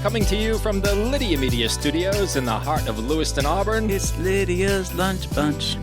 coming to you from the Lydia Media Studios in the heart of Lewiston, Auburn. It's Lydia's Lunch Bunch.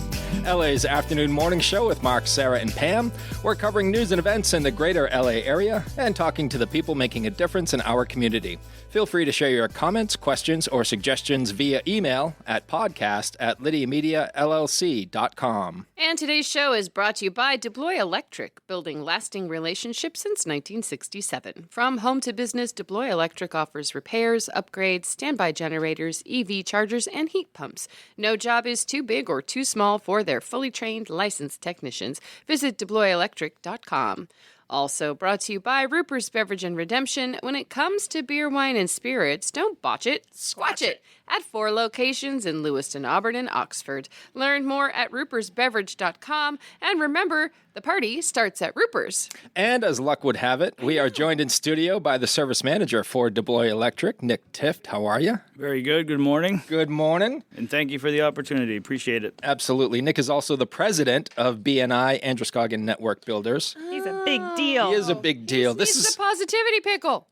LA's afternoon morning show with Mark, Sarah, and Pam. We're covering news and events in the greater LA area and talking to the people making a difference in our community. Feel free to share your comments, questions, or suggestions via email at podcast@lydiamediallc.com. And today's show is brought to you by DeBlois Electric, building lasting relationships since 1967. From home to business, DeBlois Electric offers repairs, upgrades, standby generators, EV chargers, and heat pumps. No job is too big or too small for their fully trained, licensed technicians. Visit DeBloisElectric.com. Also brought to you by Rupert's Beverage and Redemption. When it comes to beer, wine, and spirits, don't botch it, squatch it. At 4 locations in Lewiston, Auburn, and Oxford. Learn more at rupersbeverage.com. And remember, the party starts at Ruper's. And as luck would have it, we are joined in studio by the service manager for DeBlois Electric, Nick Tifft. How are you? Very good. Good morning. Good morning. And thank you for the opportunity. Appreciate it. Absolutely. Nick is also the president of BNI Androscoggin Network Builders. He's a big deal. He is a big deal. This is a positivity pickle.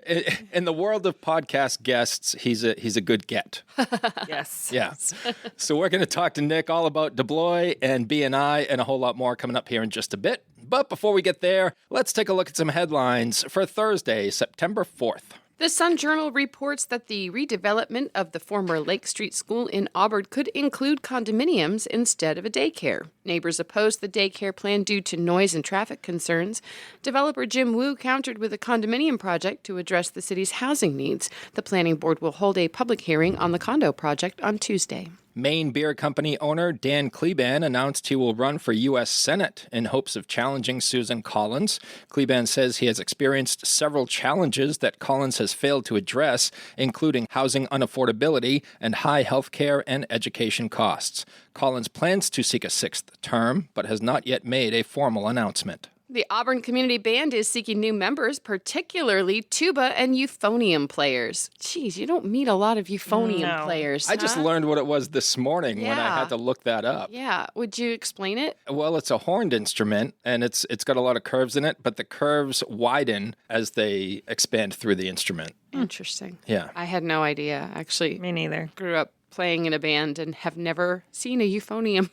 In the world of podcast guests, he's a good get. Yes. Yeah. So we're going to talk to Nick all about DeBlois and BNI and a whole lot more coming up here in just a bit. But before we get there, let's take a look at some headlines for Thursday, September 4th. The Sun Journal reports that the redevelopment of the former Lake Street School in Auburn could include condominiums instead of a daycare. Neighbors opposed the daycare plan due to noise and traffic concerns. Developer Jim Wu countered with a condominium project to address the city's housing needs. The planning board will hold a public hearing on the condo project on Tuesday. Maine Beer Company owner Dan Kleban announced he will run for U.S. Senate in hopes of challenging Susan Collins. Kleban says he has experienced several challenges that Collins has failed to address, including housing unaffordability and high health care and education costs. Collins plans to seek a 6th term, but has not yet made a formal announcement. The Auburn Community Band is seeking new members, particularly tuba and euphonium players. Geez, you don't meet a lot of euphonium players. I just learned what it was this morning when I had to look that up. Yeah. Would you explain it? Well, it's a horned instrument, and it's got a lot of curves in it, but the curves widen as they expand through the instrument. Interesting. Yeah. I had no idea, actually. Me neither. Grew up playing in a band and have never seen a euphonium.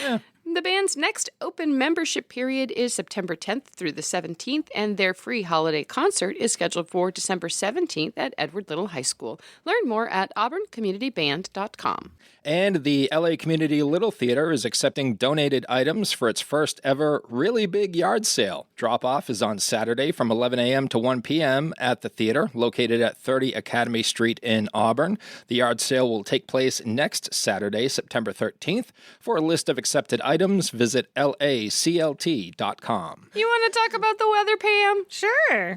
Yeah. The band's next open membership period is September 10th through the 17th, and their free holiday concert is scheduled for December 17th at Edward Little High School. Learn more at auburncommunityband.com. And the LA Community Little Theater is accepting donated items for its first ever really big yard sale. Drop-off is on Saturday from 11 a.m. to 1 p.m. at the theater, located at 30 Academy Street in Auburn. The yard sale will take place next Saturday, September 13th. For a list of accepted items, visit laclt.com. You want to talk about the weather, Pam? Sure.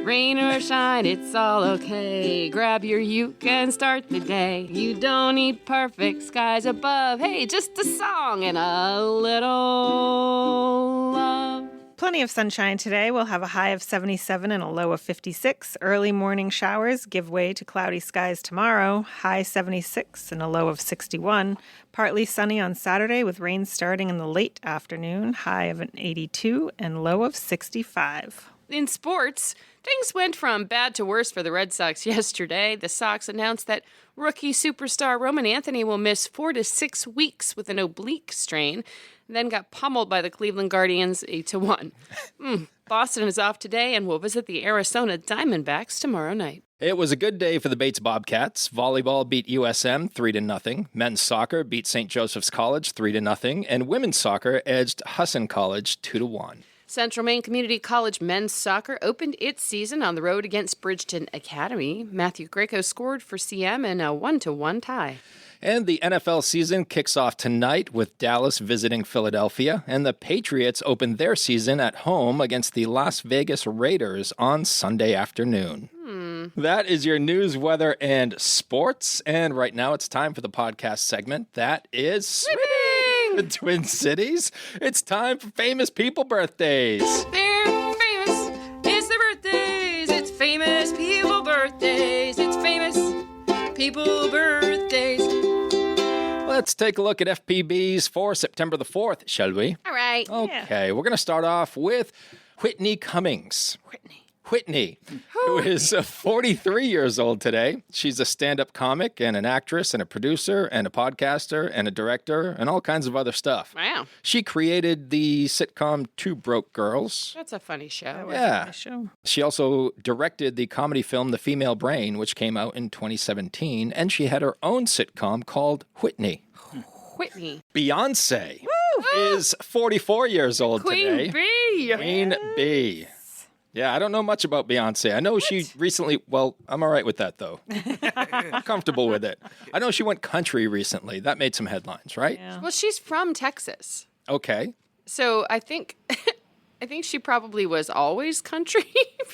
Rain or shine, it's all okay. Grab your uke and start the day. You don't need perfect skies above. Hey, just a song and a little love. Plenty of sunshine today. We'll have a high of 77 and a low of 56. Early morning showers give way to cloudy skies tomorrow. High 76 and a low of 61. Partly sunny on Saturday with rain starting in the late afternoon. High of an 82 and low of 65. In sports, things went from bad to worse for the Red Sox yesterday. The Sox announced that rookie superstar Roman Anthony will miss 4 to 6 weeks with an oblique strain, then got pummeled by the Cleveland Guardians 8-1. Boston is off today and will visit the Arizona Diamondbacks tomorrow night. It was a good day for the Bates Bobcats. Volleyball beat USM 3-0. Men's soccer beat St. Joseph's College 3-0. And women's soccer edged Husson College 2-1. Central Maine Community College men's soccer opened its season on the road against Bridgeton Academy. Matthew Greco scored for CM in a 1-1 tie. And the NFL season kicks off tonight with Dallas visiting Philadelphia, and the Patriots open their season at home against the Las Vegas Raiders on Sunday afternoon. That is your news, weather, and sports. And right now it's time for the podcast segment that is Sweeping the Twin Cities. It's time for famous people birthdays. They're famous. It's their birthdays. It's famous people birthdays. It's famous people birthdays. Let's take a look at FPBs for September the 4th, shall we? All right. Okay, we're going to start off with Whitney Cummings. Whitney. Whitney, who is 43 years old today. She's a stand-up comic and an actress and a producer and a podcaster and a director and all kinds of other stuff. Wow. She created the sitcom Two Broke Girls. That's a funny show. Yeah. Show. She also directed the comedy film The Female Brain, which came out in 2017, and she had her own sitcom called Whitney. Whitney. Beyonce is 44 years old today. Queen Bee. Queen Bee. Yeah, I don't know much about Beyonce. I know she recently, well, I'm all right with that, though. I'm comfortable with it. I know she went country recently. That made some headlines, right? Yeah. Well, she's from Texas. Okay. So I think she probably was always country.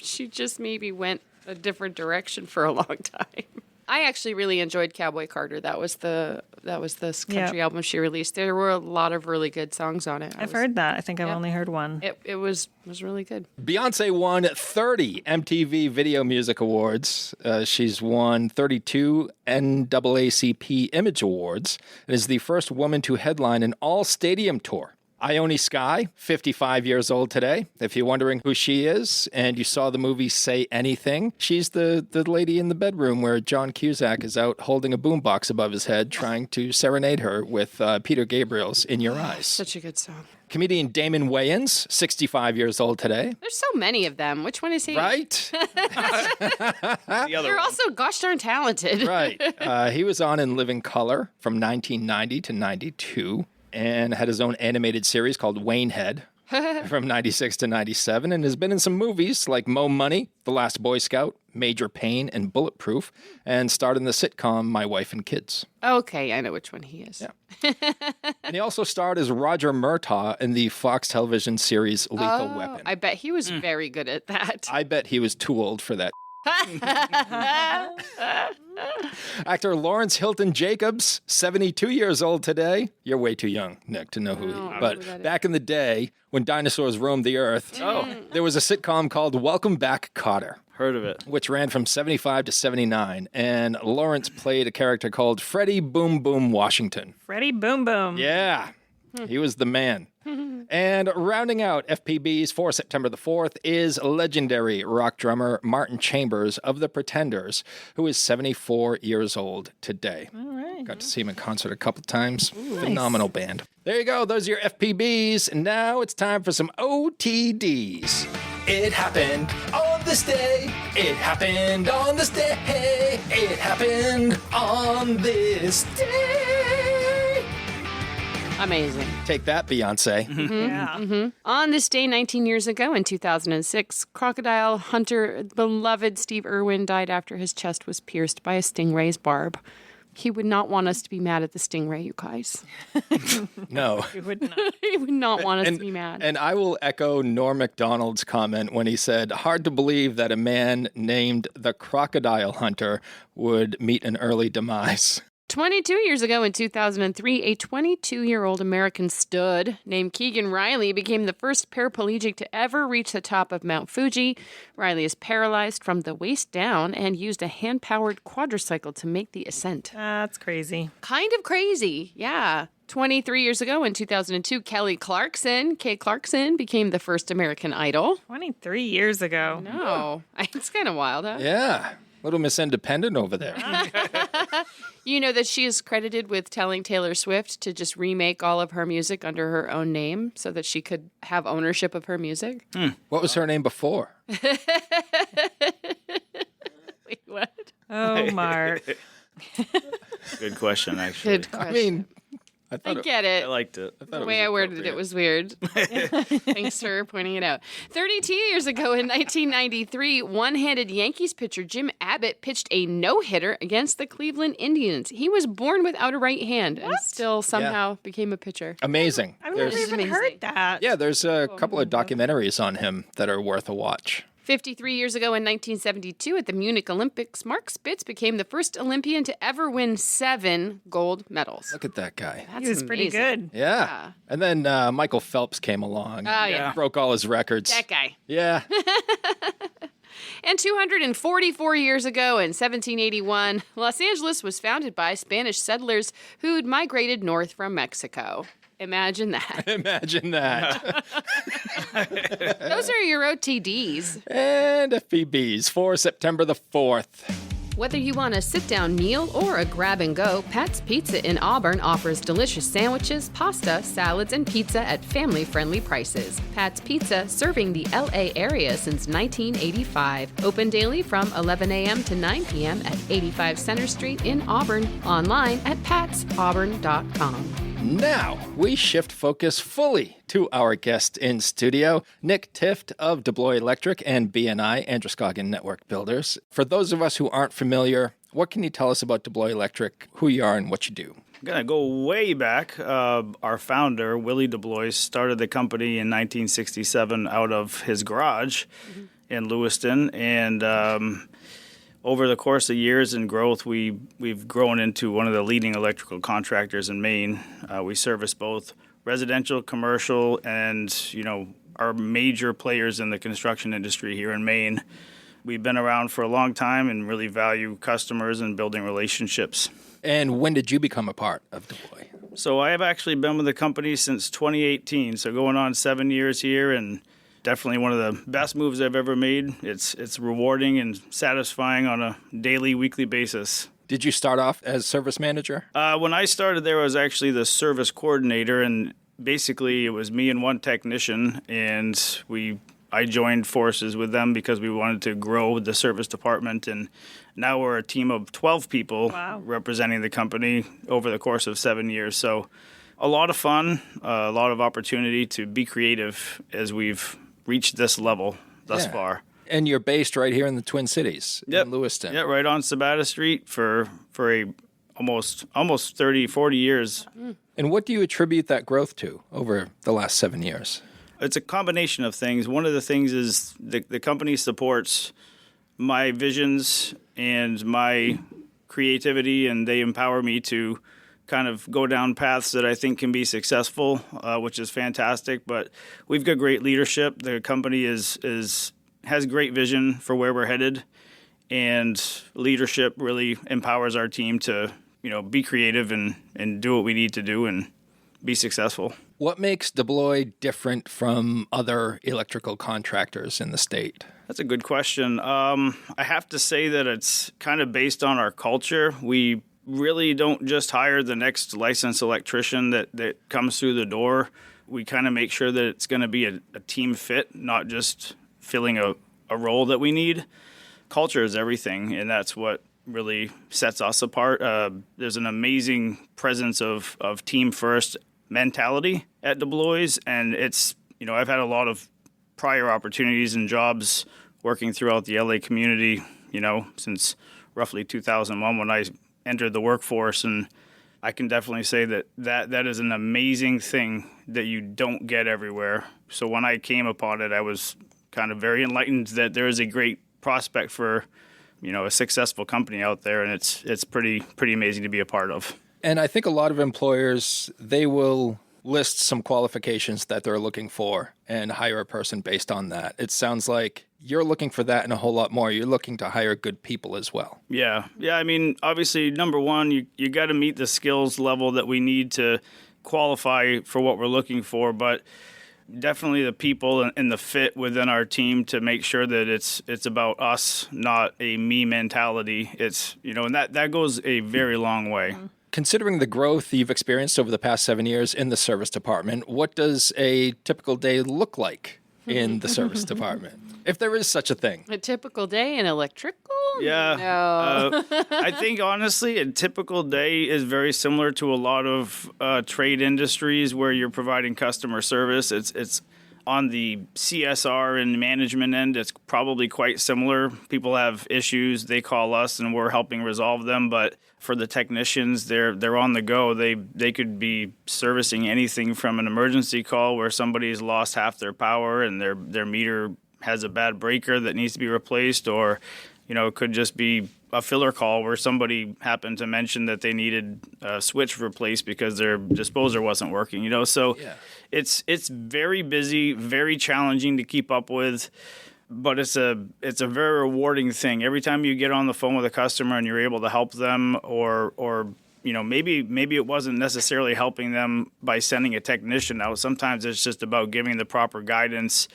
She just maybe went a different direction for a long time. I actually really enjoyed Cowboy Carter. That was the country album she released. There were a lot of really good songs on it. I've heard that. I think I've only heard one. It was really good. Beyonce won 30 MTV Video Music Awards. She's won 32 NAACP Image Awards and is the first woman to headline an all-stadium tour. Ione Skye, 55 years old today. If you're wondering who she is and you saw the movie Say Anything, she's the lady in the bedroom where John Cusack is out holding a boombox above his head trying to serenade her with Peter Gabriel's In Your Eyes. Such a good song. Comedian Damon Wayans, 65 years old today. There's so many of them. Which one is he? Right? The other They're one. also gosh darn talented. Right. He was on In Living Color from 1990 to 92 and had his own animated series called Waynehead from 96 to 97 and has been in some movies like Mo Money, The Last Boy Scout, Major Payne, and Bulletproof, and starred in the sitcom My Wife and Kids. Okay, I know which one he is. Yeah. And he also starred as Roger Murtaugh in the Fox television series Lethal Weapon. I bet he was very good at that. I bet he was too old for that. Actor Lawrence Hilton Jacobs, 72 years old today. You're way too young, Nick, to know who he is. But back in the day, when dinosaurs roamed the earth, there was a sitcom called Welcome Back, Kotter, Heard of it. which ran from 75 to 79. And Lawrence played a character called Freddie Boom Boom Washington. Freddie Boom Boom. Yeah, he was the man. And rounding out FPBs for September the 4th is legendary rock drummer Martin Chambers of The Pretenders, who is 74 years old today. All right. Got to see him in concert a couple times. Phenomenal band. There you go. Those are your FPBs. And now it's time for some OTDs. It happened on this day. It happened on this day. It happened on this day. Amazing. Take that, Beyonce. Yeah. On this day, 19 years ago in 2006, crocodile hunter beloved Steve Irwin died after his chest was pierced by a stingray's barb. He would not want us to be mad at the stingray, you guys. No. You would not. He would not want us to be mad. And I will echo Norm MacDonald's comment when he said, hard to believe that a man named the Crocodile Hunter would meet an early demise. 22 years ago in 2003, a 22-year-old American stud named Keegan Riley became the first paraplegic to ever reach the top of Mount Fuji. Riley is paralyzed from the waist down and used a hand-powered quadricycle to make the ascent. That's crazy. Kind of crazy, yeah. 23 years ago in 2002, Kay Clarkson became the first American Idol. 23 years ago. No, it's kind of wild, huh? Yeah. Little Miss Independent over there. You know that she is credited with telling Taylor Swift to just remake all of her music under her own name so that she could have ownership of her music. What was her name before? Wait, what? Oh, Mark. Good question, actually. Good question. I mean, I I thought get I it. liked it. The way I worded it was weird. Thanks for pointing it out. 32 years ago in 1993, one-handed Yankees pitcher Jim Abbott pitched a no-hitter against the Cleveland Indians. He was born without a right hand and still somehow became a pitcher. amazing. I've never even amazing. heard that. Yeah, there's a couple of documentaries on him that are worth a watch. 53 years ago in 1972 at the Munich Olympics, Mark Spitz became the first Olympian to ever win 7 gold medals. Look at that guy. That's He was pretty amazing. good. Yeah. And then Michael Phelps came along. Oh, yeah. Broke all his records. That guy. Yeah. And 244 years ago in 1781, Los Angeles was founded by Spanish settlers who'd migrated north from Mexico. Imagine that. Imagine that. Those are your OTDs. And FPBs for September the 4th. Whether you want a sit-down meal or a grab-and-go, Pat's Pizza in Auburn offers delicious sandwiches, pasta, salads, and pizza at family-friendly prices. Pat's Pizza, serving the L.A. area since 1985. Open daily from 11 a.m. to 9 p.m. at 85 Center Street in Auburn. Online at patsauburn.com. Now, we shift focus fully to our guest in studio, Nick Tifft of DeBlois Electric and BNI Androscoggin Network Builders. For those of us who aren't familiar, what can you tell us about DeBlois Electric, who you are, and what you do? I'm going to go way back. Our founder, Willie DeBlois, started the company in 1967 out of his garage in Lewiston, and over the course of years and growth, we've grown into one of the leading electrical contractors in Maine. We service both residential, commercial, and our major players in the construction industry here in Maine. We've been around for a long time and really value customers and building relationships. And when did you become a part of DeBlois? So I have actually been with the company since 2018, so going on 7 years here, and definitely one of the best moves I've ever made. It's rewarding and satisfying on a daily, weekly basis. Did you start off as service manager? When I started there, I was actually the service coordinator, and basically it was me and one technician, and I joined forces with them because we wanted to grow the service department, and now we're a team of 12 people representing the company over the course of 7 years. So a lot of fun, a lot of opportunity to be creative as we've reached this level thus far. And you're based right here in the Twin Cities, in Lewiston. Yeah, right on Sabata Street for almost 30, 40 years. And what do you attribute that growth to over the last 7 years? It's a combination of things. One of the things is the company supports my visions and my creativity, and they empower me to kind of go down paths that I think can be successful, which is fantastic. But we've got great leadership. The company has great vision for where we're headed, and leadership really empowers our team to be creative and do what we need to do and be successful. What makes DeBlois different from other electrical contractors in the state? That's a good question. I have to say that it's kind of based on our culture. We really don't just hire the next licensed electrician that comes through the door. We kind of make sure that it's going to be a team fit, not just filling a role that we need. Culture is everything, and that's what really sets us apart. There's an amazing presence of team first mentality at DeBlois, and it's I've had a lot of prior opportunities and jobs working throughout the LA community, since roughly 2001 when I entered the workforce, and I can definitely say that is an amazing thing that you don't get everywhere. So when I came upon it, I was kind of very enlightened that there is a great prospect for a successful company out there, and it's pretty amazing to be a part of. And I think a lot of employers, they will list some qualifications that they're looking for and hire a person based on that. It sounds like you're looking for that and a whole lot more. You're looking to hire good people as well. Yeah. I mean, obviously, number one, you got to meet the skills level that we need to qualify for what we're looking for, but definitely the people and the fit within our team to make sure that it's about us, not a me mentality. It's and that goes a very long way. Considering the growth you've experienced over the past 7 years in the service department, what does a typical day look like in the service department, if there is such a thing? A typical day in electrical? Yeah. No. I think, honestly, a typical day is very similar to a lot of trade industries where you're providing customer service. It's on the CSR and management end, it's probably quite similar. People have issues, they call us, and we're helping resolve them. But for the technicians, they're on the go. They could be servicing anything from an emergency call where somebody's lost half their power and their meter has a bad breaker that needs to be replaced, or it could just be a filler call where somebody happened to mention that they needed a switch replaced because their disposer wasn't working. So yeah. It's very busy, very challenging to keep up with. but it's a very rewarding thing. Every time you get on the phone with a customer and you're able to help them, or maybe it wasn't necessarily helping them by sending a technician out. Sometimes it's just about giving the proper guidance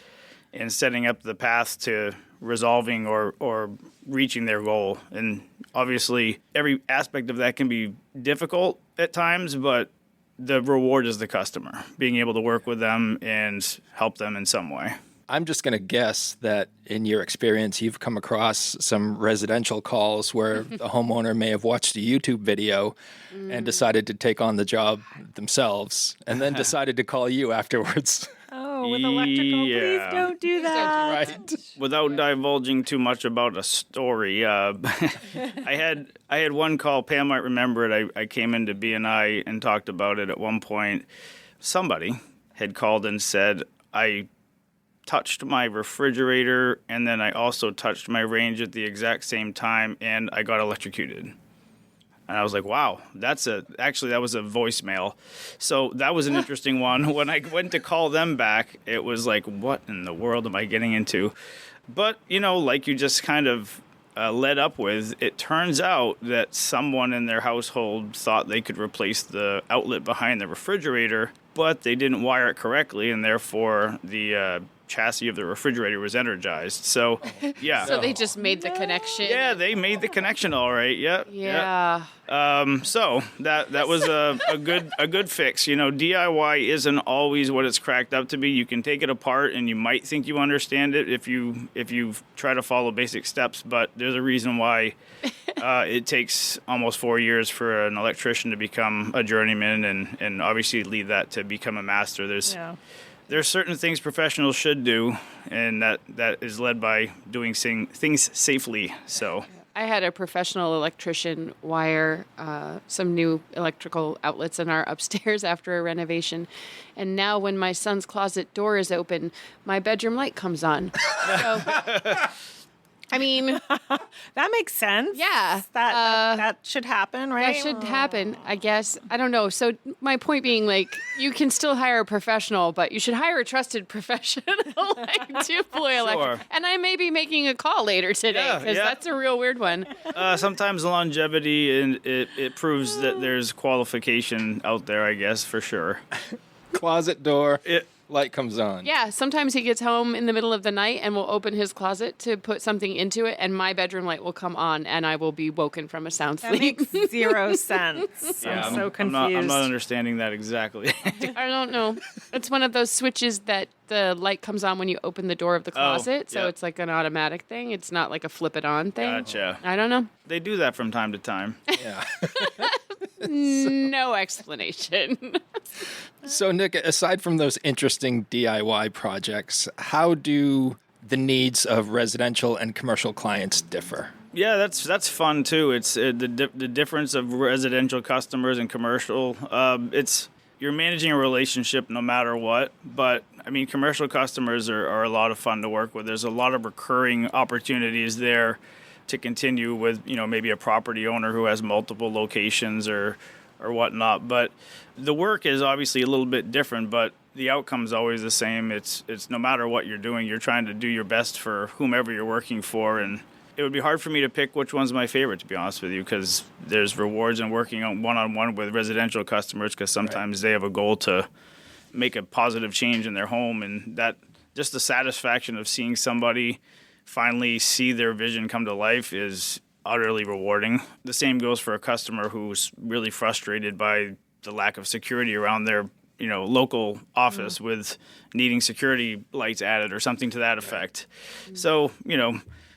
and setting up the path to resolving or reaching their goal. And obviously, every aspect of that can be difficult at times, but the reward is the customer, being able to work with them and help them in some way. I'm just going to guess that in your experience, you've come across some residential calls where the homeowner may have watched a YouTube video and decided to take on the job themselves and then decided to call you afterwards. Oh, with electrical, please don't do that. Right. Without divulging too much about a story, I had one call. Pam might remember it. I came into BNI and talked about it at one point. Somebody had called and said, I touched my refrigerator and then I also touched my range at the exact same time and I got electrocuted. And I was like, wow, that was a voicemail. So that was an interesting one. When I went to call them back, it was like, what in the world am I getting into? But, like you just kind of led up with, it turns out that someone in their household thought they could replace the outlet behind the refrigerator, but they didn't wire it correctly, and therefore the chassis of the refrigerator was energized. So, yeah. So they just made the connection. Yeah, they made the connection all right. Yep. Yeah. So that was a good fix. DIY isn't always what it's cracked up to be. You can take it apart and you might think you understand it if you try to follow basic steps, but there's a reason why it takes almost 4 years for an electrician to become a journeyman and obviously lead that to become a master. There's certain things professionals should do, and that is led by doing things safely. So I had a professional electrician wire some new electrical outlets in our upstairs after a renovation. And now when my son's closet door is open, my bedroom light comes on. So, I mean, that makes sense. Yeah. That should happen, right? That should happen, I guess. I don't know. So my point being, you can still hire a professional, but you should hire a trusted professional like DeBlois Electric. And I may be making a call later today because that's a real weird one. Sometimes longevity, and it proves that there's qualification out there, I guess, for sure. Closet door. Light comes on. Yeah, sometimes he gets home in the middle of the night and will open his closet to put something into it, and my bedroom light will come on, and I will be woken from a sound sleep. That makes zero sense. I'm so confused. I'm not understanding that exactly. I don't know. It's one of those switches that the light comes on when you open the door of the closet, so it's like an automatic thing. It's not like a flip it on thing. Gotcha. I don't know. They do that from time to time. Yeah. No explanation. So, Nick, aside from those interesting DIY projects, how do the needs of residential and commercial clients differ? Yeah, that's fun too. It's the difference of residential customers and commercial. You're managing a relationship no matter what, but I mean, commercial customers are a lot of fun to work with. There's a lot of recurring opportunities there to continue with, maybe a property owner who has multiple locations or whatnot. But the work is obviously a little bit different, but the outcome's always the same. It's no matter what you're doing, you're trying to do your best for whomever you're working for. And it would be hard for me to pick which one's my favorite, to be honest with you, because there's rewards in working on one-on-one with residential customers, because sometimes they have a goal to make a positive change in their home, and that just the satisfaction of seeing somebody finally see their vision come to life is utterly rewarding. The same goes for a customer who's really frustrated by the lack of security around their local office with needing security lights added or something to that effect. So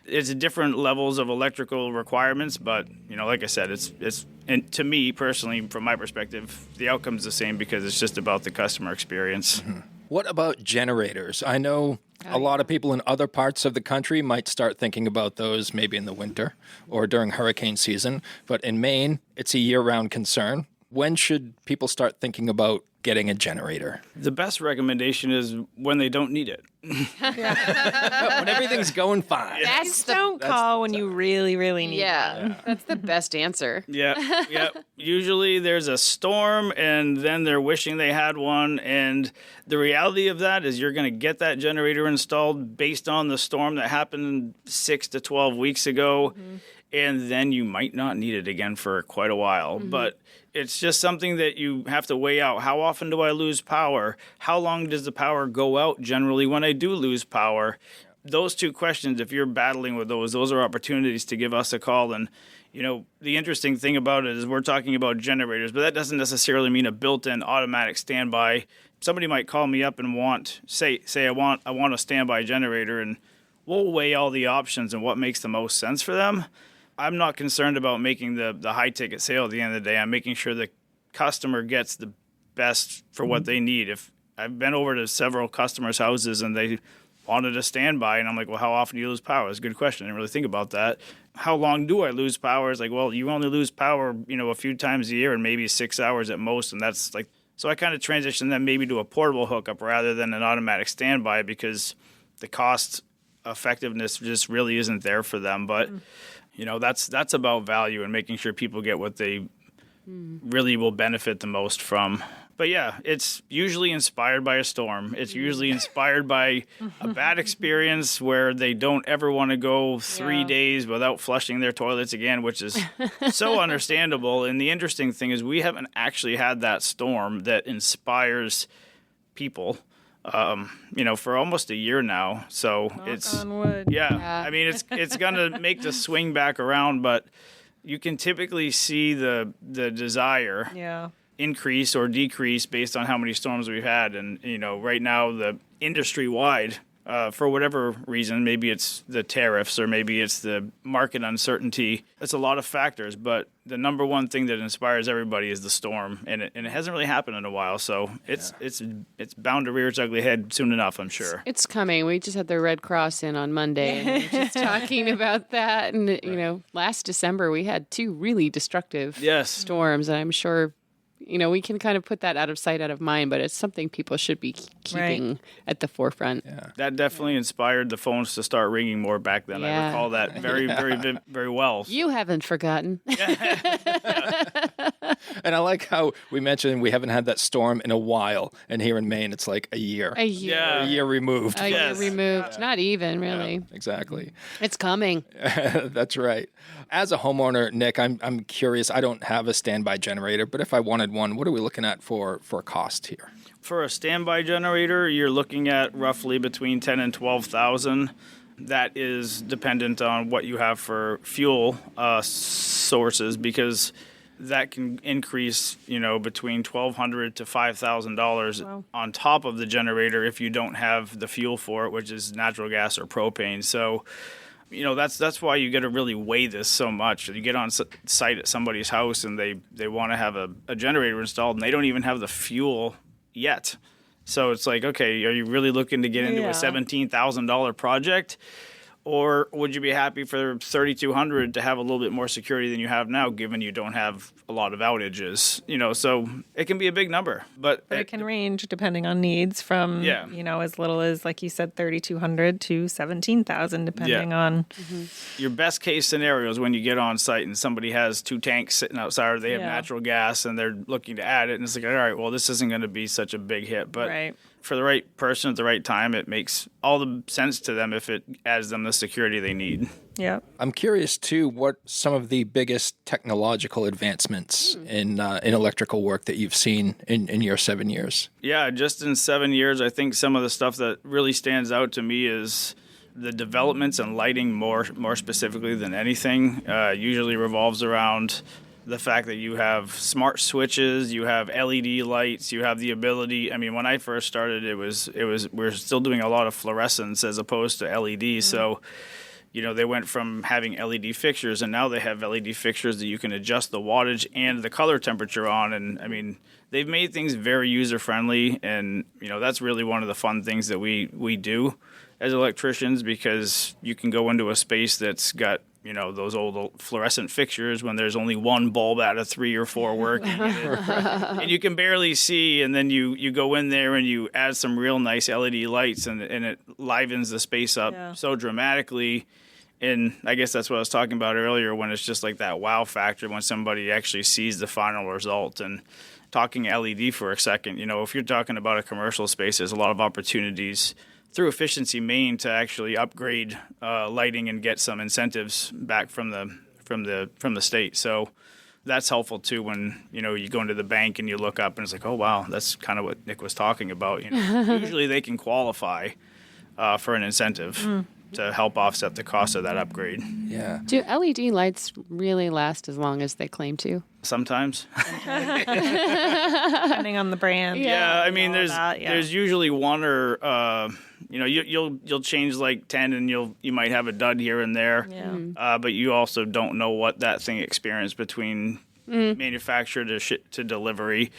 it's different levels of electrical requirements, but like I said, it's and to me personally, from my perspective, the outcome's the same because it's just about the customer experience. Mm-hmm. What about generators? I know a lot of people in other parts of the country might start thinking about those maybe in the winter or during hurricane season, but in Maine, it's a year-round concern. When should people start thinking about getting a generator? The best recommendation is when they don't need it. When everything's going fine. Don't call when you really, really need one. That's the best answer. Yeah. Usually there's a storm and then they're wishing they had one. And the reality of that is you're going to get that generator installed based on the storm that happened 6 to 12 weeks ago. Mm-hmm. And then you might not need it again for quite a while. Mm-hmm. But it's just something that you have to weigh out. How often do I lose power? How long does the power go out generally when I do lose power? Those two questions, if you're battling with those are opportunities to give us a call. And, the interesting thing about it is we're talking about generators, but that doesn't necessarily mean a built-in automatic standby. Somebody might call me up and say I want a standby generator, and we'll weigh all the options and what makes the most sense for them. I'm not concerned about making the high-ticket sale at the end of the day. I'm making sure the customer gets the best for what they need. If I've been over to several customers' houses and they wanted a standby, and I'm like, well, how often do you lose power? That's a good question. I didn't really think about that. How long do I lose power? It's like, well, you only lose power, a few times a year and maybe 6 hours at most, and that's like, so I kind of transitioned them maybe to a portable hookup rather than an automatic standby because the cost effectiveness just really isn't there for them. But that's about value and making sure people get what they really will benefit the most from. But yeah, it's usually inspired by a storm. It's usually inspired by a bad experience where they don't ever want to go 3 days without flushing their toilets again, which is so understandable. And the interesting thing is we haven't actually had that storm that inspires people. For almost a year now. So it's on wood. Yeah. I mean, it's gonna make the swing back around, but you can typically see the desire increase or decrease based on how many storms we've had. And right now the industry wide, for whatever reason, maybe it's the tariffs or maybe it's the market uncertainty. It's a lot of factors, but the number one thing that inspires everybody is the storm, and it hasn't really happened in a while. So it's bound to rear its ugly head soon enough, I'm sure. It's coming. We just had the Red Cross in on Monday, and we were just talking about that. And last December we had 2 really destructive storms, and I'm sure. We can kind of put that out of sight, out of mind, but it's something people should be keeping at the forefront. Yeah. That definitely inspired the phones to start ringing more back then. I recall that very, very, very well. You haven't forgotten. And I like how we mentioned we haven't had that storm in a while, and here in Maine it's like a year. A year. Yeah. A year removed. A year removed. Yeah. Not even, really. Yeah, exactly. It's coming. That's right. As a homeowner, Nick, I'm curious. I don't have a standby generator, but if I wanted one, what are we looking at for cost here? For a standby generator, you're looking at roughly between $10,000 and $12,000. That is dependent on what you have for fuel sources, because that can increase, between $1,200 to $5,000 on top of the generator if you don't have the fuel for it, which is natural gas or propane. So, that's why you got to really weigh this so much. You get on site at somebody's house and they want to have a generator installed and they don't even have the fuel yet. So it's like, okay, are you really looking to get into a $17,000 project? Or would you be happy for $3,200 to have a little bit more security than you have now, given you don't have a lot of outages? So it can be a big number, but it can range depending on needs from as little as, like you said, $3,200 to $17,000, depending on your best case scenario is when you get on site and somebody has 2 tanks sitting outside, or they have natural gas and they're looking to add it, and it's like, all right, well, this isn't going to be such a big hit, but. For the right person at the right time, it makes all the sense to them if it adds them the security they need. Yeah. I'm curious, too, what some of the biggest technological advancements in electrical work that you've seen in your 7 years. Yeah, just in 7 years, I think some of the stuff that really stands out to me is the developments in lighting more specifically than anything. Usually revolves around the fact that you have smart switches, you have LED lights, you have the ability. I mean, when I first started, we're still doing a lot of fluorescence as opposed to LED. Mm-hmm. So, they went from having LED fixtures, and now they have LED fixtures that you can adjust the wattage and the color temperature on. And I mean, they've made things very user friendly, and that's really one of the fun things that we do as electricians, because you can go into a space that's got those old fluorescent fixtures when there's only one bulb out of 3 or 4 working, and you can barely see. And then you go in there and you add some real nice LED lights, and it livens the space up so dramatically. And I guess that's what I was talking about earlier, when it's just like that wow factor when somebody actually sees the final result. And talking LED for a second, if you're talking about a commercial space, there's a lot of opportunities through Efficiency Maine to actually upgrade lighting and get some incentives back from the state. So that's helpful too when you go into the bank and you look up and it's like, oh wow, that's kind of what Nick was talking about. Usually they can qualify for an incentive to help offset the cost of that upgrade. Yeah. Do LED lights really last as long as they claim to? Sometimes. Depending on the brand. Yeah, I mean, there's usually one or you'll change like 10 and you might have a dud here and there. Yeah. But you also don't know what that thing experienced between manufacturer to delivery.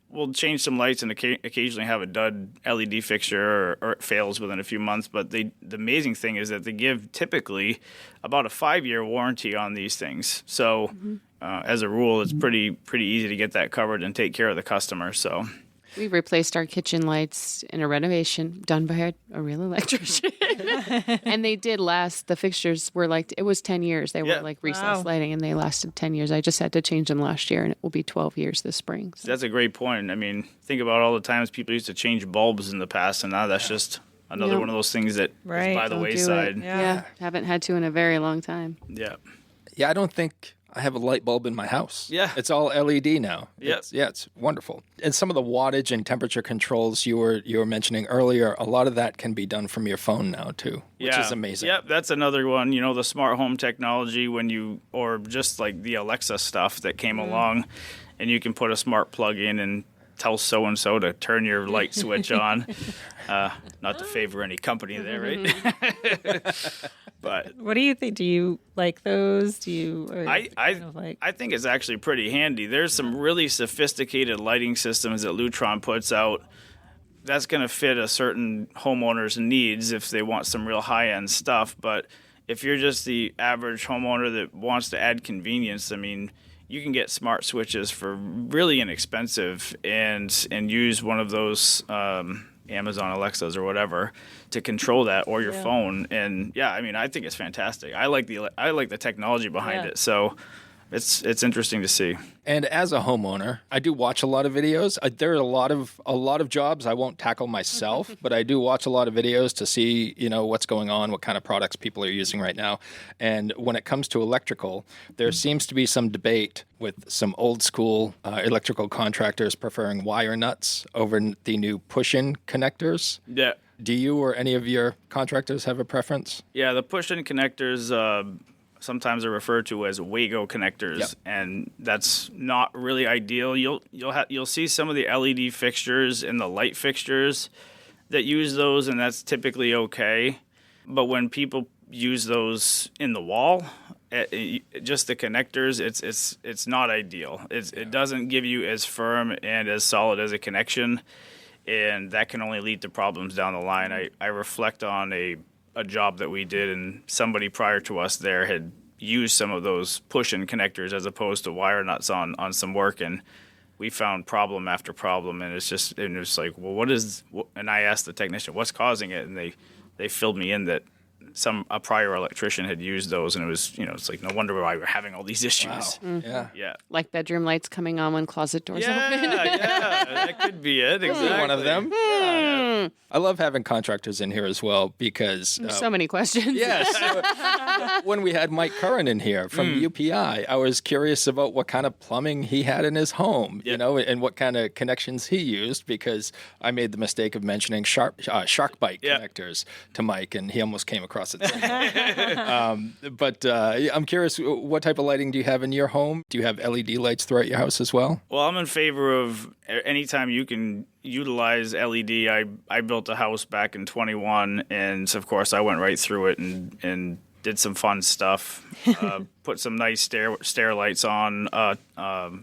We'll change some lights and occasionally have a dud LED fixture or it fails within a few months. But the amazing thing is that they give typically about a 5-year warranty on these things. So as a rule, it's pretty easy to get that covered and take care of the customer. So we replaced our kitchen lights in a renovation done by a real electrician. And they did last. The fixtures were it was 10 years. They were like recessed lighting, and they lasted 10 years. I just had to change them last year, and it will be 12 years this spring. So. That's a great point. I mean, think about all the times people used to change bulbs in the past, and now that's just another one of those things that is by the wayside. Yeah, haven't had to in a very long time. Yeah. Yeah, I don't think I have a light bulb in my house. Yeah. It's all LED now. Yep. It's wonderful. And some of the wattage and temperature controls you were mentioning earlier, a lot of that can be done from your phone now too, which is amazing. Yep, that's another one. The smart home technology or just like the Alexa stuff that came along, and you can put a smart plug in and tell so-and-so to turn your light switch on. Not to favor any company there, right? But what do you think? Do you like those? Do you? I think it's actually pretty handy. There's some really sophisticated lighting systems that Lutron puts out. That's going to fit a certain homeowner's needs if they want some real high-end stuff. But if you're just the average homeowner that wants to add convenience, I mean, you can get smart switches for really inexpensive and use one of those Amazon Alexas or whatever to control that, or your phone. And I mean, I think it's fantastic. I like the technology behind it. So it's interesting to see. And as a homeowner, I do watch a lot of videos. There are a lot of jobs I won't tackle myself, but I do watch a lot of videos to see, what's going on, what kind of products people are using right now. And when it comes to electrical, there seems to be some debate with some old school electrical contractors preferring wire nuts over the new push-in connectors. Yeah. Do you or any of your contractors have a preference? Yeah, the push-in connectors sometimes are referred to as Wago connectors, and that's not really ideal. You'll see some of the LED fixtures and the light fixtures that use those, and that's typically okay. But when people use those in the wall, just the connectors, it's not ideal. It doesn't give you as firm and as solid as a connection, and that can only lead to problems down the line. I reflect on a job that we did, and somebody prior to us there had used some of those push-in connectors as opposed to wire nuts on some work, and we found problem after problem, and it was like, well, and I asked the technician, what's causing it? And they filled me in that a prior electrician had used those, and it was, it's like, no wonder why we're having all these issues. Wow. Yeah. Like bedroom lights coming on when closet doors open. Yeah, that could be it. Exactly. One of them. Yeah. I love having contractors in here as well because... so many questions. Yes. When we had Mike Curran in here from UPI, I was curious about what kind of plumbing he had in his home, and what kind of connections he used, because I made the mistake of mentioning shark bite connectors to Mike, and he almost came across it. But I'm curious, what type of lighting do you have in your home? Do you have LED lights throughout your house as well? Well, I'm in favor of anytime you can utilize LED. I built a house back in 21, and of course I went right through it and did some fun stuff. Put some nice stair lights on,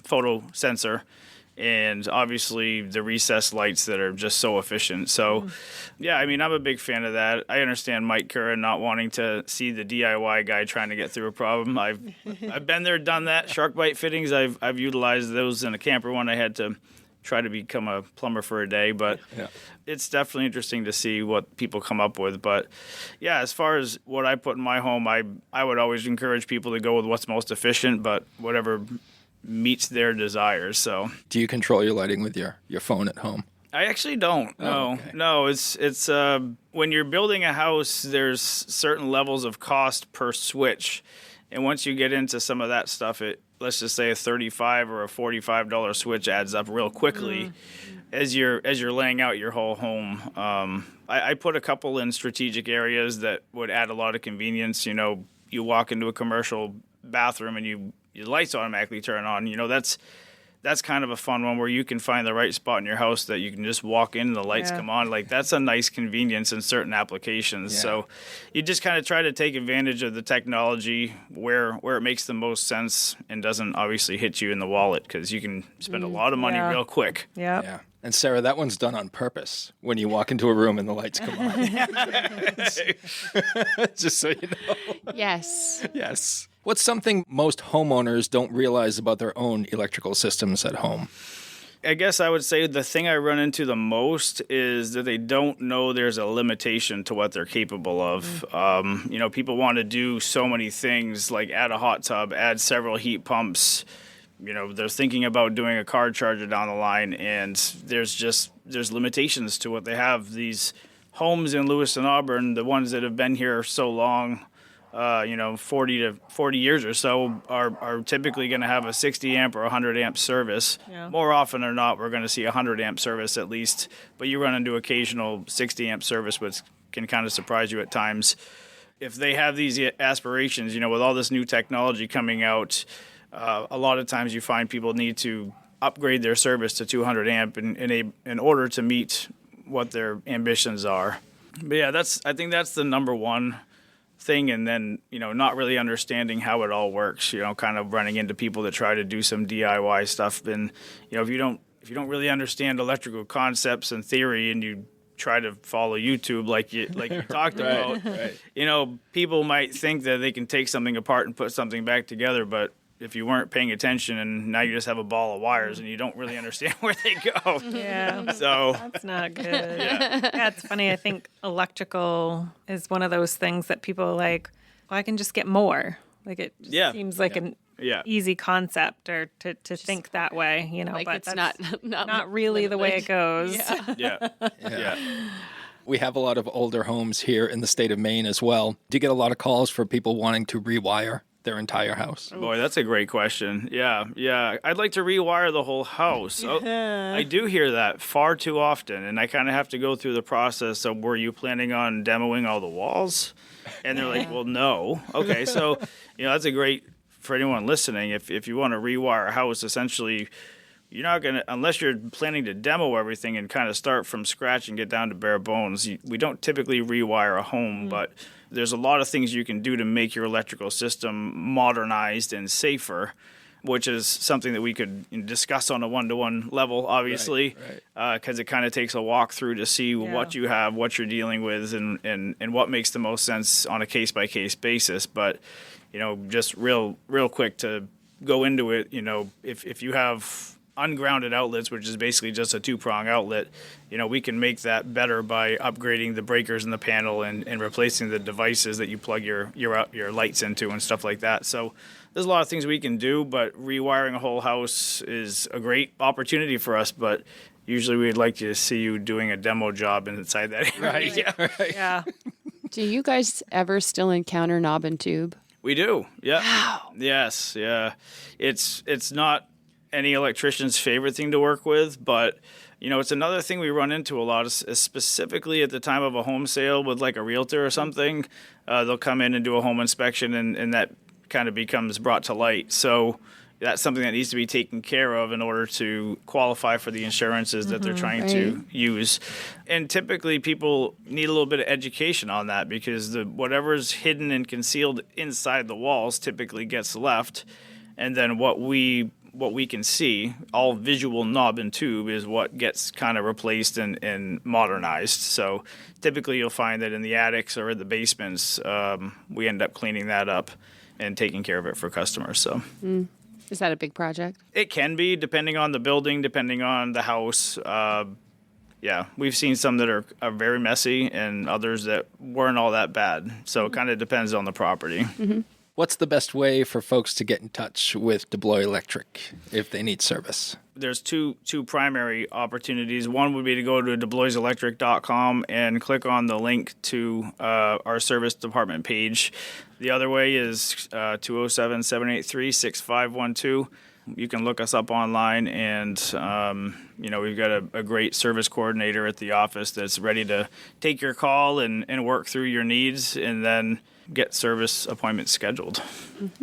photo sensor, and obviously the recessed lights that are just so efficient. So, yeah, I mean, I'm a big fan of that. I understand Mike Curran not wanting to see the DIY guy trying to get through a problem. I've been there, done that. Shark bite fittings, I've utilized those in a camper when I had to try to become a plumber for a day, but it's definitely interesting to see what people come up with. But yeah, as far as what I put in my home, I would always encourage people to go with what's most efficient, but whatever meets their desires. So, do you control your lighting with your phone at home? I actually don't. No. It's when you're building a house, there's certain levels of cost per switch, and once you get into some of that stuff, let's just say a $35 or a $45 switch adds up real quickly as you're laying out your whole home. I put a couple in strategic areas that would add a lot of convenience. You know, you walk into a commercial bathroom and your lights automatically turn on. You know, that's kind of a fun one where you can find the right spot in your house that you can just walk in and the lights come on. Like, that's a nice convenience in certain applications. Yeah. So you just kind of try to take advantage of the technology where it makes the most sense and doesn't obviously hit you in the wallet, because you can spend a lot of money real quick. Yeah. And Sarah, that one's done on purpose when you walk into a room and the lights come on. Just so you know. Yes. Yes. What's something most homeowners don't realize about their own electrical systems at home? I guess I would say the thing I run into the most is that they don't know there's a limitation to what they're capable of. You know, people want to do so many things, like add a hot tub, add several heat pumps. You know, they're thinking about doing a car charger down the line, and there's limitations to what they have. These homes in Lewis and Auburn, the ones that have been here so long, 40 to 40 years or so, are typically going to have a 60 amp or 100 amp service. Yeah. More often than not, we're going to see a 100 amp service at least, but you run into occasional 60 amp service, which can kind of surprise you at times. If they have these aspirations, you know, with all this new technology coming out, a lot of times you find people need to upgrade their service to 200 amp in order to meet what their ambitions are. But yeah, I think that's the number one thing. And then, you know, not really understanding how it all works, you know, kind of running into people that try to do some DIY stuff. And, you know, if you don't really understand electrical concepts and theory, and you try to follow YouTube like you talked about, you know, people might think that they can take something apart and put something back together, but if you weren't paying attention and now you just have a ball of wires and you don't really understand where they go. Yeah. So that's not good. Yeah, it's funny. I think electrical is one of those things that people are like, well, I can just get more. Like, it just seems like an easy concept, or to think that way, you know, like, but it's that's not really the way it goes. Yeah. We have a lot of older homes here in the state of Maine as well. Do you get a lot of calls for people wanting to rewire their entire house? Boy, that's a great question. Yeah. I'd like to rewire the whole house. I do hear that far too often, and I kind of have to go through the process of, were you planning on demoing all the walls? And they're like, well, no. Okay, so, you know, that's a great, for anyone listening, if you want to rewire a house, essentially, you're not going to, unless you're planning to demo everything and kind of start from scratch and get down to bare bones, we don't typically rewire a home, but there's a lot of things you can do to make your electrical system modernized and safer, which is something that we could discuss on a one-to-one level, obviously, because it kind of takes a walkthrough to see what you have, what you're dealing with, and what makes the most sense on a case-by-case basis. But, you know, just real quick to go into it, you know, if you have ungrounded outlets, which is basically just a two-prong outlet, you know, we can make that better by upgrading the breakers in the panel and replacing the devices that you plug your lights into and stuff like that. So there's a lot of things we can do, but rewiring a whole house is a great opportunity for us, but usually we'd like to see you doing a demo job inside that area. Yeah. Do you guys ever still encounter knob and tube? We do. Yeah. Wow. Yes. Yeah. It's not any electrician's favorite thing to work with, but you know, it's another thing we run into a lot, is specifically at the time of a home sale with like a realtor or something. They'll come in and do a home inspection, and that kind of becomes brought to light. So that's something that needs to be taken care of in order to qualify for the insurances that they're trying to use. And typically people need a little bit of education on that, because whatever's hidden and concealed inside the walls typically gets left. And then what we what we can see, all visual knob and tube is what gets kind of replaced and modernized. So typically you'll find that in the attics or in the basements, we end up cleaning that up and taking care of it for customers. So Is that a big project? it can be, depending on the building, depending on the house. Yeah, we've seen some that are very messy and others that weren't all that bad. So it kind of depends on the property. What's the best way for folks to get in touch with DeBlois Electric if they need service? There's two primary opportunities. One would be to go to DeBloisElectric.com and click on the link to our service department page. The other way is 207-783-6512. You can look us up online, and we've got a great service coordinator at the office that's ready to take your call and work through your needs, and then get service appointments scheduled.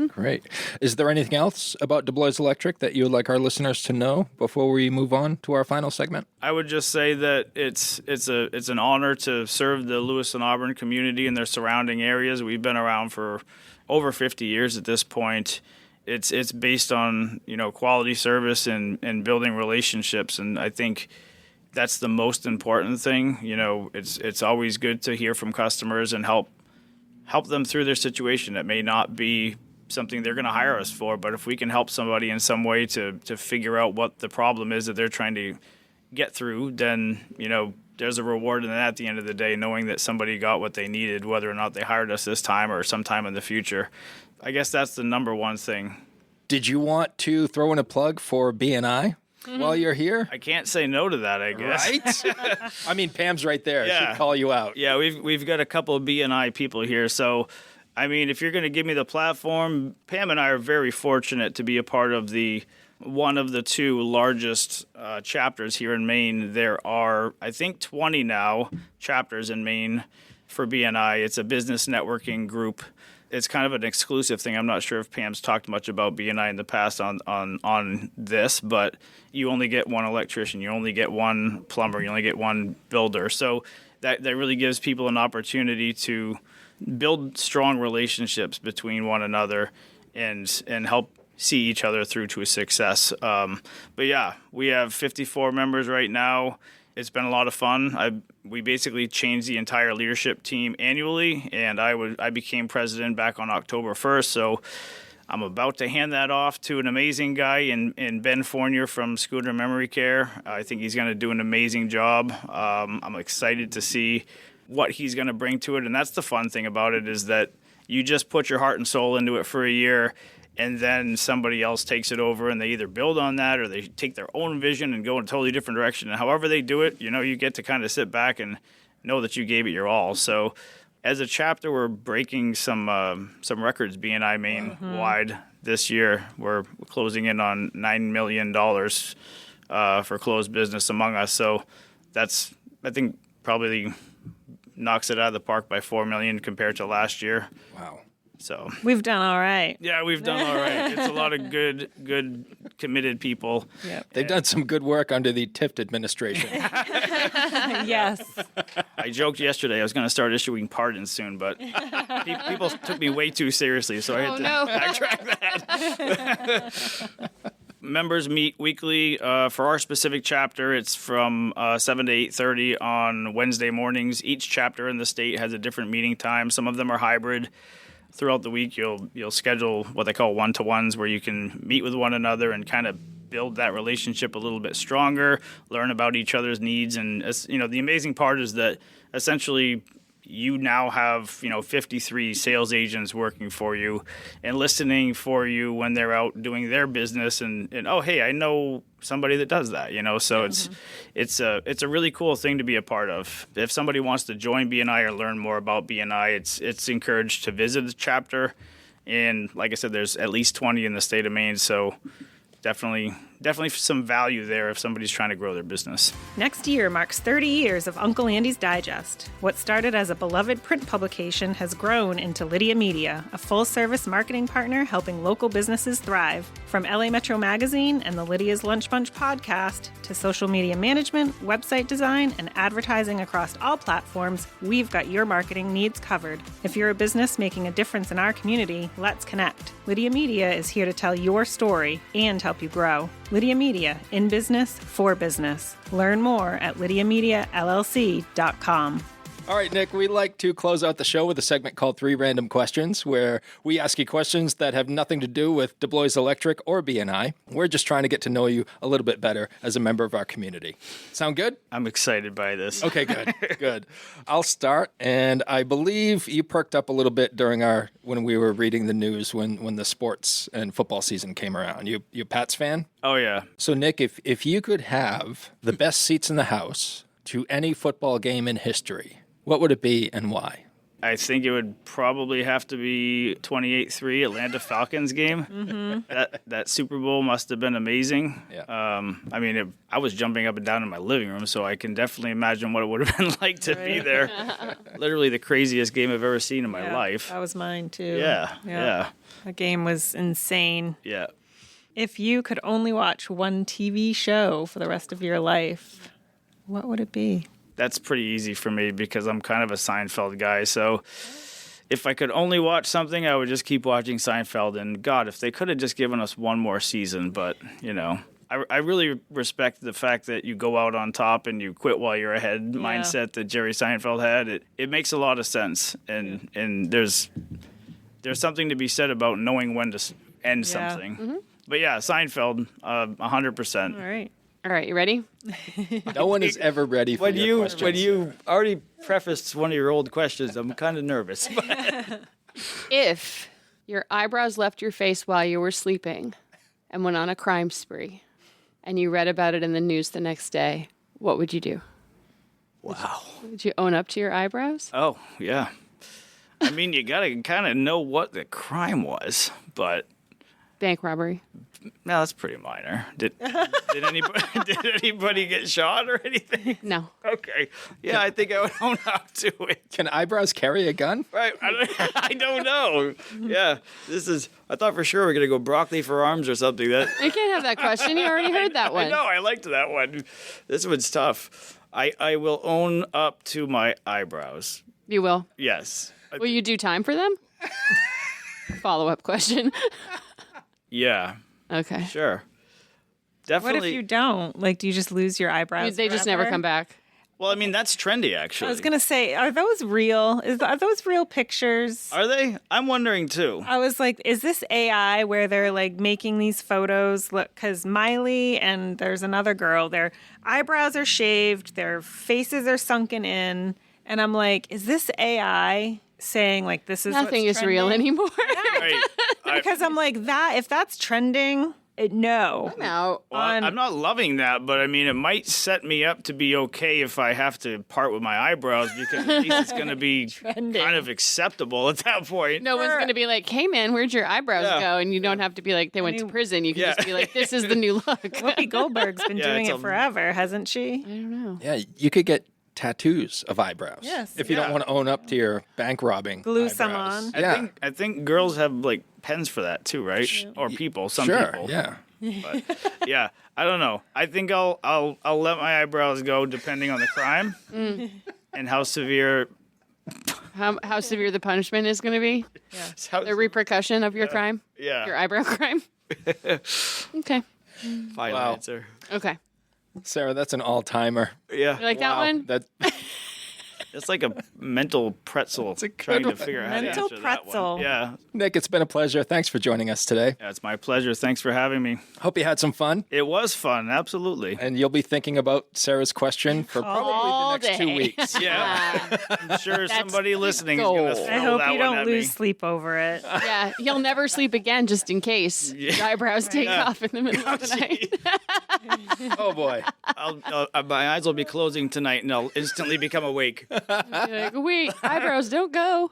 Great. Is there anything else about DeBlois Electric that you would like our listeners to know before we move on to our final segment? I would just say that it's an honor to serve the Lewis and Auburn community and their surrounding areas. We've been around for over 50 years at this point. It's based on quality service and building relationships, and I think that's the most important thing. It's always good to hear from customers and help them through their situation. It may not be something they're going to hire us for, but if we can help somebody in some way to figure out what the problem is that they're trying to get through, then there's a reward in that at the end of the day, knowing that somebody got what they needed, whether or not they hired us this time or sometime in the future. I guess that's the number one thing. Did you want to throw in a plug for BNI while you're here? I can't say no to that, I guess. Right? I mean, Pam's right there. Yeah. She'd call you out. Yeah, we've got a couple of BNI people here. So, I mean, if you're going to give me the platform, Pam and I are very fortunate to be a part of one of the two largest chapters here in Maine. There are, I think, 20 now chapters in Maine for BNI. It's a business networking group. It's kind of an exclusive thing. I'm not sure if Pam's talked much about BNI in the past on this, but you only get one electrician, you only get one plumber, you only get one builder. So that really gives people an opportunity to build strong relationships between one another and help see each other through to a success. But yeah, we have 54 members right now. It's been a lot of fun. We basically changed the entire leadership team annually, and I became president back on October 1st. So I'm about to hand that off to an amazing guy in Ben Fournier from Scooter Memory Care. I think he's going to do an amazing job. I'm excited to see what he's going to bring to it, and that's the fun thing about it, is that you just put your heart and soul into it for a year, and then somebody else takes it over and they either build on that or they take their own vision and go in a totally different direction. And however they do it, you get to kind of sit back and know that you gave it your all. So as a chapter, we're breaking some records BNI Maine wide this year. We're closing in on $9 million for closed business among us. So that's, I think, probably knocks it out of the park by $4 million compared to last year. Wow. So We've done all right. yeah, we've done all right. It's a lot of good, committed people. Yep. They've done some good work under the Tifft administration. Yes. I joked yesterday I was going to start issuing pardons soon, but people took me way too seriously, so I had to backtrack that. Members meet weekly. For our specific chapter, it's from 7 to 8:30 on Wednesday mornings. Each chapter in the state has a different meeting time. Some of them are hybrid. Throughout the week, you'll schedule what they call one-to-ones, where you can meet with one another and kind of build that relationship a little bit stronger, learn about each other's needs. And the amazing part is that essentially you now have 53 sales agents working for you and listening for you when they're out doing their business. And oh, hey, I know somebody that does that. So it's a really cool thing to be a part of. If somebody wants to join BNI or learn more about BNI, it's encouraged to visit the chapter. And like I said, there's at least 20 in the state of Maine, so definitely definitely some value there if somebody's trying to grow their business. Next year marks 30 years of Uncle Andy's Digest. What started as a beloved print publication has grown into Lydia Media, a full-service marketing partner helping local businesses thrive. From LA Metro Magazine and the Lydia's Lunch Bunch podcast to social media management, website design, and advertising across all platforms, we've got your marketing needs covered. If you're a business making a difference in our community, let's connect. Lydia Media is here to tell your story and help you grow. Lydia Media, in business, for business. Learn more at lydiamediallc.com. All right, Nick, we like to close out the show with a segment called 3 Random Questions, where we ask you questions that have nothing to do with DeBlois Electric or BNI. We're just trying to get to know you a little bit better as a member of our community. Sound good? I'm excited by this. Okay, good, good. I'll start, and I believe you perked up a little bit when we were reading the news when the sports and football season came around. You a Pats fan? Oh, yeah. So, Nick, if you could have the best seats in the house to any football game in history, what would it be and why? I think it would probably have to be 28-3 Atlanta Falcons game. Mm-hmm. That Super Bowl must have been amazing. Yeah. I was jumping up and down in my living room, so I can definitely imagine what it would have been like to be there. Literally the craziest game I've ever seen in my life. That was mine, too. Yeah. The game was insane. Yeah. If you could only watch one TV show for the rest of your life, what would it be? That's pretty easy for me because I'm kind of a Seinfeld guy. So if I could only watch something, I would just keep watching Seinfeld. And God, if they could have just given us one more season. But, I really respect the fact that you go out on top and you quit while you're ahead mindset that Jerry Seinfeld had. It makes a lot of sense. And there's something to be said about knowing when to end something. Mm-hmm. But yeah, Seinfeld, 100%. All right. All right, you ready? No one is ever ready for your questions. When you already prefaced one of your old questions, I'm kind of nervous. If your eyebrows left your face while you were sleeping and went on a crime spree and you read about it in the news the next day, what would you do? Wow. Would you own up to your eyebrows? Oh, yeah. I mean, you got to kind of know what the crime was, but... Bank robbery. No, that's pretty minor. Did anybody get shot or anything? No. Okay. Yeah, I think I would own up to it. Can eyebrows carry a gun? Right. I don't know. Yeah. I thought for sure we were going to go broccoli for arms or something. You can't have that question. You already heard that one. I know. I liked that one. This one's tough. I will own up to my eyebrows. You will? Yes. Will you do time for them? Follow-up question. Yeah. Okay. Sure. Definitely. What if you don't? Like, do you just lose your eyebrows? They just never come back. Well, I mean, that's trendy, actually. I was going to say, are those real? Are those real pictures? Are they? I'm wondering, too. I was like, is this AI where they're like making these photos? Look, because Miley and there's another girl, their eyebrows are shaved, their faces are sunken in. And I'm like, is this AI saying like this is nothing what's is real trending? anymore? Right. Because I'm like, if that's trending, no. No. Well, I'm not loving that, but I mean, it might set me up to be okay if I have to part with my eyebrows because at least it's going to be kind of acceptable at that point. No one's going to be like, hey, man, where'd your eyebrows go? And you don't have to be like, they went to prison. You can just be like, this is the new look. Whoopi Goldberg's been doing it forever, hasn't she? I don't know. Yeah, you could get tattoos of eyebrows. Yes. If you don't want to own up to your bank robbing. Glue eyebrows. some on. I think girls have like pens for that too, right? Or people, some people. Yeah. But, yeah, I don't know. I think I'll let my eyebrows go depending on the crime and how severe. How severe the punishment is going to be? Yeah. The repercussion of your crime? Yeah. Your eyebrow crime? Okay. Final answer. Okay. Sarah, that's an all-timer. Yeah. You like that one? It's like a mental pretzel trying to figure out how to Mental answer that pretzel. one. Yeah. Nick, it's been a pleasure. Thanks for joining us today. Yeah, it's my pleasure. Thanks for having me. Hope you had some fun. It was fun, absolutely. And you'll be thinking about Sarah's question for probably the next 2 weeks. Yeah. I'm sure somebody listening is gold. going to I throw hope that you one don't at lose me. sleep over it. Yeah, you'll never sleep again just in case your eyebrows take off in the middle of the night. Oh, boy. My eyes will be closing tonight, and I'll instantly become awake. You're like, wait, eyebrows don't go.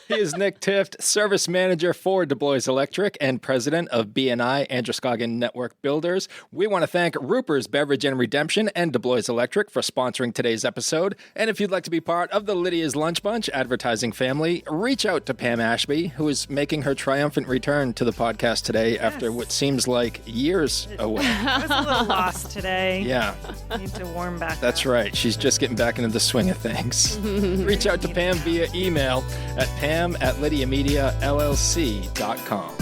He is Nick Tifft, Service Manager for DeBlois Electric and President of BNI Androscoggin Network Builders. We want to thank Ruper's Beverage and Redemption and DeBlois Electric for sponsoring today's episode. And if you'd like to be part of the Lydia's Lunch Bunch advertising family, reach out to Pam Ashby, who is making her triumphant return to the podcast today after what seems like years away. I was a little lost today. Yeah. Need to warm back That's up. right. She's just getting back into the swing of things. Reach out to Pam via email at pam@lydiamediallc.com.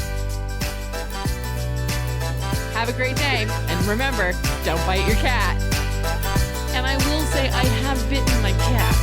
Have a great day. And remember, don't bite your cat. And I will say I have bitten my cat.